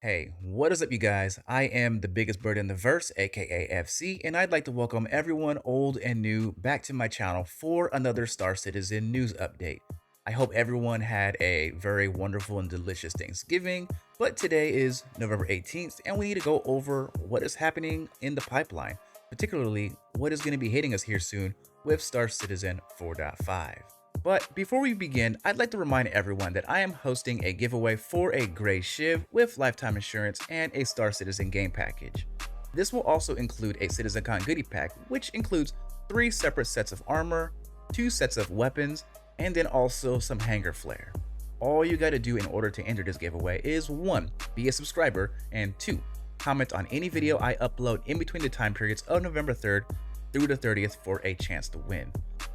Hey, what is up, you guys? I am the biggest bird in the verse, aka FC, and I'd like to welcome everyone, old and new, back to my channel for another Star Citizen news update. I hope everyone had a very wonderful and delicious Thanksgiving, but today is November 18th, and we need to go over what is happening in the pipeline, particularly what is going to be hitting us here soon with Star Citizen 4.5. But before we begin, I'd like to remind everyone that I am hosting a giveaway for a gray Shiv with lifetime insurance and a Star Citizen game package. This will also include a CitizenCon goodie pack, which includes 3 separate sets of armor, 2 sets of weapons, and then also some hanger flare. All you gotta do in order to enter this giveaway is 1. Be a subscriber, and 2. Comment on any video I upload in between the time periods of November 3rd through the 30th for a chance to win.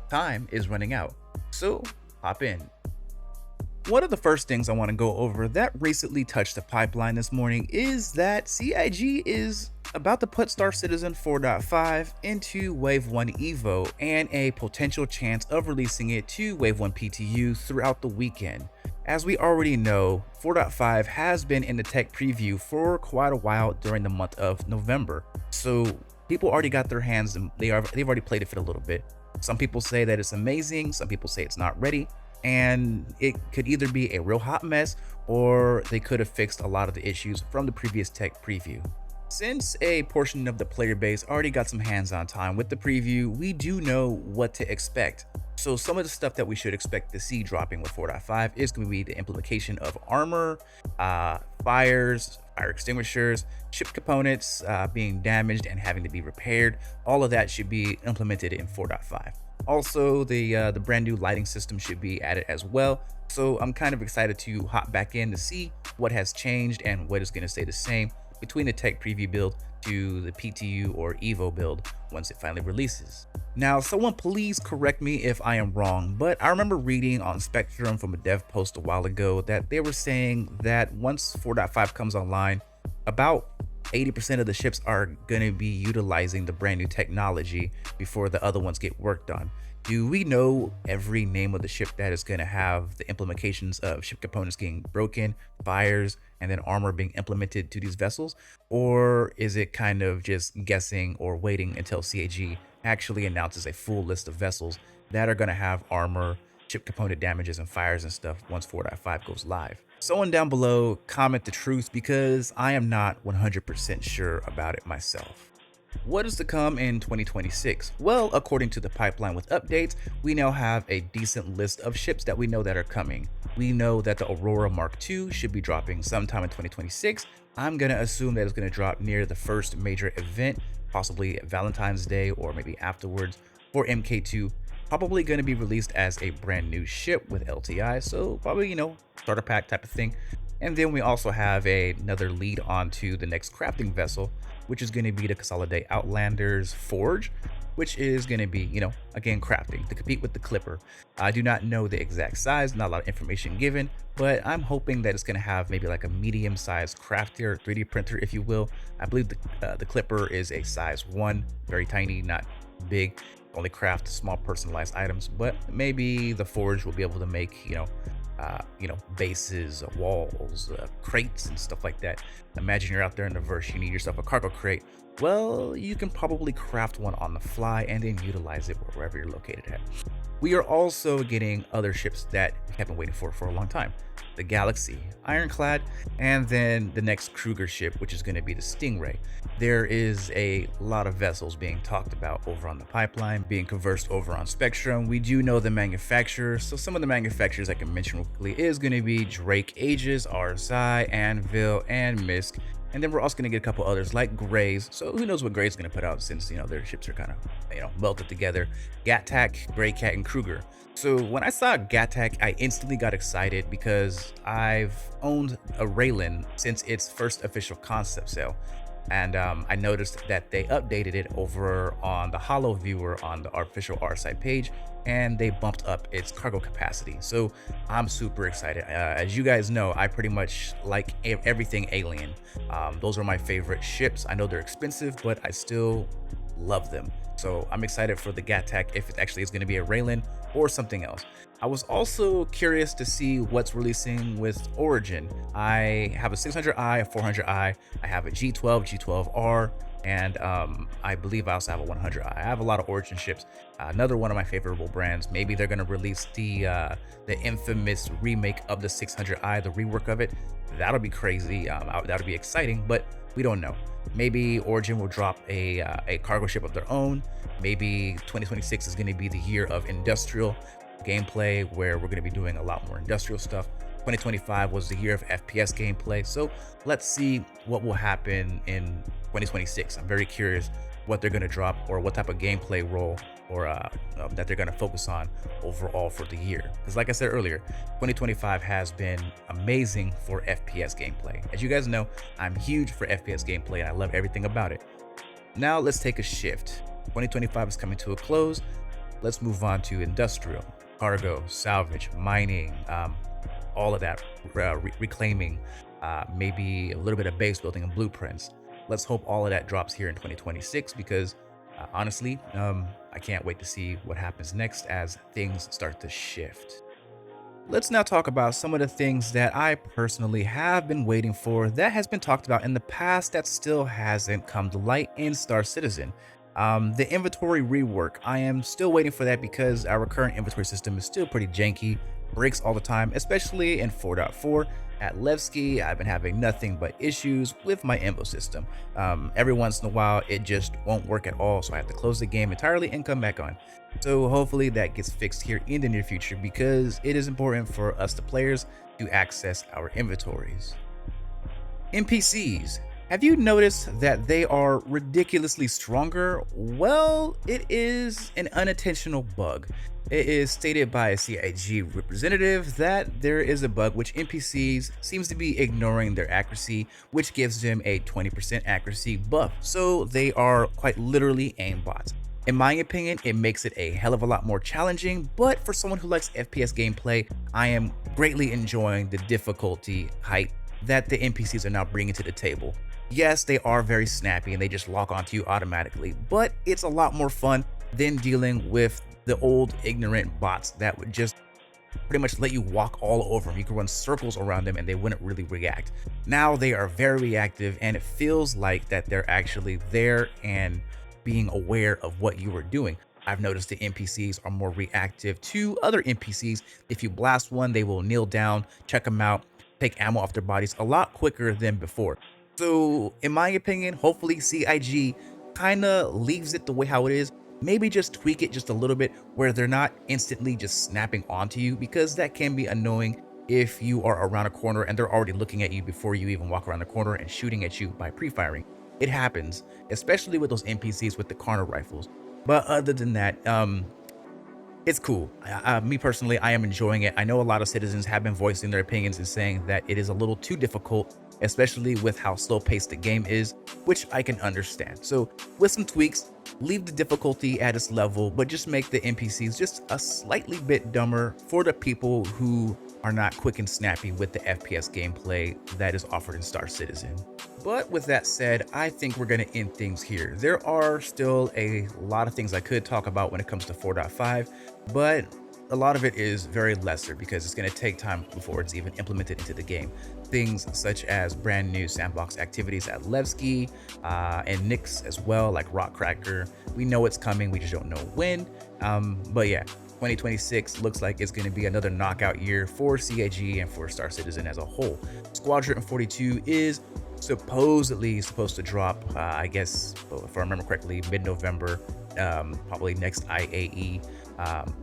Time is running out, so hop in. One of the first things I want to go over that recently touched the pipeline this morning is that CIG is about to put Star Citizen 4.5 into Wave 1 Evo and a potential chance of releasing it to Wave 1 PTU throughout the weekend. As we already know, 4.5 has been in the tech preview for quite a while during the month of November, so people already got their hands and they've already played it for a little bit. Some people say that it's amazing, some people say it's not ready, and it could either be a real hot mess or they could have fixed a lot of the issues from the previous tech preview. Since a portion of the player base already got some hands-on time with the preview, we do know what to expect. So some of the stuff that we should expect to see dropping with 4.5 is going to be the implementation of armor, fires, fire extinguishers, ship components being damaged and having to be repaired. All of that should be implemented in 4.5. Also, the brand new lighting system should be added as well. So I'm kind of excited to hop back in to see what has changed and what is going to stay the same between the tech preview build to the PTU or Evo build once it finally releases. Now, someone please correct me if I am wrong, but I remember reading on Spectrum from a dev post a while ago that they were saying that once 4.5 comes online, about 80% of the ships are going to be utilizing the brand new technology before the other ones get worked on. Do we know every name of the ship that is going to have the implementations of ship components getting broken, fires, and then armor being implemented to these vessels? Or is it kind of just guessing or waiting until CAG actually announces a full list of vessels that are going to have armor, ship component damages, and fires and stuff once 4.5 goes live? Someone down below comment the truth because I am not 100% sure about it myself. What is to come in 2026? Well, according to the pipeline with updates, we now have a decent list of ships that we know that are coming. We know that the Aurora Mark II should be dropping sometime in 2026. I'm going to assume that it's going to drop near the first major event, possibly Valentine's Day or maybe afterwards for MK2. Probably going to be released as a brand new ship with LTI, so probably, starter pack type of thing. And then we also have another lead on to the next crafting vessel, which is going to be the Consolidate Outlander's Forge, which is going to be, again, crafting to compete with the Clipper. I do not know the exact size, not a lot of information given, but I'm hoping that it's going to have maybe like a medium-sized crafter, 3D printer, if you will. I believe the Clipper is a size 1, very tiny, not big, only craft small personalized items, but maybe the Forge will be able to make, bases, walls, crates, and stuff like that. Imagine you're out there in the verse, you need yourself a cargo crate. Well, you can probably craft one on the fly and then utilize it wherever you're located at. We are also getting other ships that we have been waiting for a long time. The Galaxy, Ironclad, and then the next Kruger ship, which is going to be the Stingray. There is a lot of vessels being talked about over on the pipeline, being conversed over on Spectrum. We do know the manufacturers, so some of the manufacturers I can mention quickly is going to be Drake Aegis, RSI, Anvil, and Misk. And then we're also going to get a couple others like Gray's. So who knows what Gray's going to put out since, their ships are kind of, melted together. Gattac, Greycat, and Kruger. So when I saw Gattac, I instantly got excited because I've owned a Raylan since its first official concept sale. And I noticed that they updated it over on the Holo Viewer on the official R-Site page, and they bumped up its cargo capacity. So I'm super excited. As you guys know, I pretty much like everything alien. Those are my favorite ships. I know they're expensive, but I still love them. So I'm excited for the Gattac if it actually is going to be a Raylan or something else. I was also curious to see what's releasing with Origin. I have a 600i, a 400i, I have a G12, G12R, and I believe I also have a 100i. I have a lot of Origin ships. Another one of my favorable brands. Maybe they're gonna release the infamous remake of the 600i, the rework of it. That'll be crazy. That'll be exciting, but we don't know. Maybe Origin will drop a cargo ship of their own. Maybe 2026 is going to be the year of industrial gameplay, where we're going to be doing a lot more industrial stuff. 2025 was the year of FPS gameplay. So let's see what will happen in 2026. I'm very curious what they're going to drop, or what type of gameplay role or that they're going to focus on overall for the year. Because like I said earlier, 2025 has been amazing for FPS gameplay. As you guys know, I'm huge for FPS gameplay and I love everything about it. Now let's take a shift. 2025 is coming to a close. Let's move on to industrial, cargo, salvage, mining, all of that, reclaiming, maybe a little bit of base building and blueprints. Let's hope all of that drops here in 2026, because honestly, I can't wait to see what happens next as things start to shift. Let's now talk about some of the things that I personally have been waiting for that has been talked about in the past that still hasn't come to light in Star Citizen. The inventory rework, I am still waiting for that because our current inventory system is still pretty janky, breaks all the time, especially in 4.4. At Levski, I've been having nothing but issues with my info system. Every once in a while, it just won't work at all, so I have to close the game entirely and come back on. So hopefully that gets fixed here in the near future, because it is important for us, the players, to access our inventories. NPCs. Have you noticed that they are ridiculously stronger? Well, it is an unintentional bug. It is stated by a CIG representative that there is a bug which NPCs seems to be ignoring their accuracy, which gives them a 20% accuracy buff. So they are quite literally aimbots. In my opinion, it makes it a hell of a lot more challenging, but for someone who likes FPS gameplay, I am greatly enjoying the difficulty height that the NPCs are now bringing to the table. Yes, they are very snappy and they just lock onto you automatically, but it's a lot more fun than dealing with the old ignorant bots that would just pretty much let you walk all over them. You can run circles around them and they wouldn't really react. Now they are very reactive, and it feels like that they're actually there and being aware of what you are doing. I've noticed the NPCs are more reactive to other NPCs. If you blast one, they will kneel down, check them out, take ammo off their bodies a lot quicker than before. So in my opinion, hopefully CIG kind of leaves it the way how it is. Maybe just tweak it just a little bit where they're not instantly just snapping onto you, because that can be annoying if you are around a corner and they're already looking at you before you even walk around the corner and shooting at you by pre-firing. It happens, especially with those NPCs with the corner rifles. But other than that, it's cool. Me personally, I am enjoying it. I know a lot of citizens have been voicing their opinions and saying that it is a little too difficult, especially with how slow paced the game is, which I can understand. So with some tweaks, leave the difficulty at its level, but just make the NPCs just a slightly bit dumber for the people who are not quick and snappy with the FPS gameplay that is offered in Star Citizen. But with that said, I think we're going to end things here. There are still a lot of things I could talk about when it comes to 4.5, but a lot of it is very lesser because it's going to take time before it's even implemented into the game. Things such as brand new sandbox activities at Levski and Nyx as well, like Rock Cracker. We know it's coming, we just don't know when. But yeah, 2026 looks like it's going to be another knockout year for CIG and for Star Citizen as a whole. Squadron 42 is supposedly supposed to drop, I guess, if I remember correctly, mid-November, probably next IAE.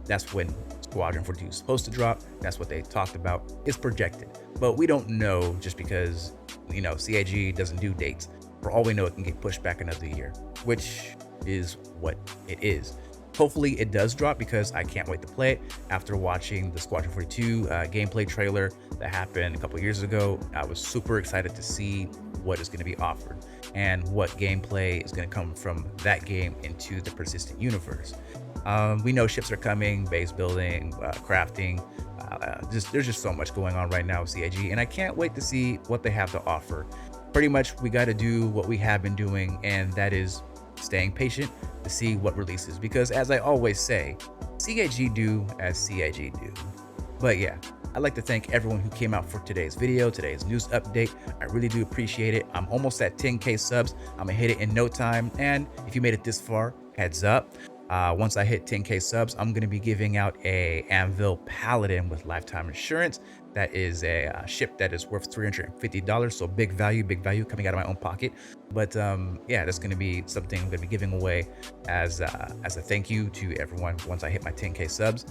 That's when Squadron 42 is supposed to drop. That's what they talked about. It's projected, but we don't know, just because, you know, CIG doesn't do dates. For all we know, it can get pushed back another year, which is what it is. Hopefully it does drop, because I can't wait to play it. After watching the Squadron 42 gameplay trailer that happened a couple years ago, I was super excited to see what is going to be offered and what gameplay is going to come from that game into the persistent universe. We know ships are coming, base building, crafting. There's just so much going on right now with CIG, and I can't wait to see what they have to offer. Pretty much, we got to do what we have been doing, and that is staying patient to see what releases, because as I always say, CIG do as CIG do. But yeah, I'd like to thank everyone who came out for today's video, today's news update. I really do appreciate it. I'm almost at 10K subs. I'm gonna hit it in no time. And if you made it this far, heads up. Once I hit 10K subs, I'm gonna be giving out a Anvil Paladin with lifetime insurance. That is a ship that is worth $350. So big value coming out of my own pocket. But yeah, that's gonna be something I'm gonna be giving away as a thank you to everyone once I hit my 10K subs.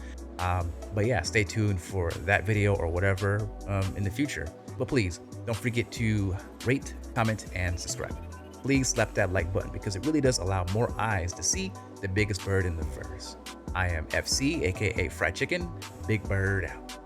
But yeah, stay tuned for that video or whatever in the future. But please don't forget to rate, comment, and subscribe. Please slap that like button because it really does allow more eyes to see the biggest bird in the verse. I am FC, aka Fried Chicken. Big Bird out.